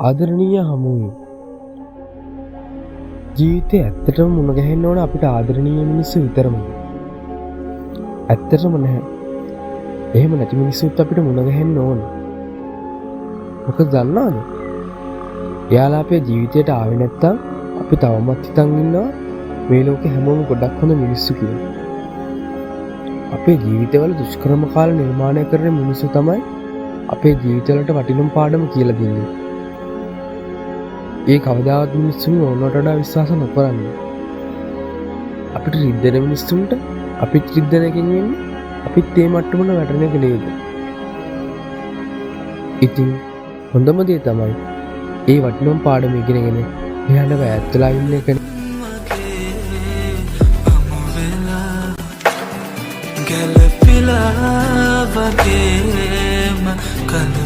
ආදරණීය හමුවීම. ජීවිතේ ඇත්තටම මුණ ගැහෙන්න ඕන අපිට ආදරණීය මිනිස්සු විතරමයි. ඇත්තටම නැහැ. එහෙම නැති මිනිස්සුත් අපිට මුණ ගැහෙන්න ඕන. මොකද දන්නවද? එයාලා අපේ ජීවිතයට ආවේ නැත්තම් අපි තවමත් හිතන් ඉන්නවා මේ ලෝකේ හැමෝම ගොඩක් හොඳ මිනිස්සු කියලා. අපේ ජීවිතවල දුෂ්කරම කාල නිර්මාණය කරන මිනිස්සු තමයි අපේ ජීවිතවලට වටිනුම් පාඩම කියලා දෙන්නේ. ඒ කවදාවත් මිනිස්සුන් ඕනට වඩා විශ්වාස නොකරන්නේ. අපිට රිද්දෙන මිනිස්සුන්ට අපිත් රිද්දන එකෙන් වෙන්නේ අපිත් ඒ මට්ටමට වැටෙන එක නේද? ඉතින් හොඳම දේ තමයි ඒ වටිනුම් පාඩම ඉගෙනගෙන එයාට වැයත්තලා ඉන්න එක. ගැලපිලා වගේම කන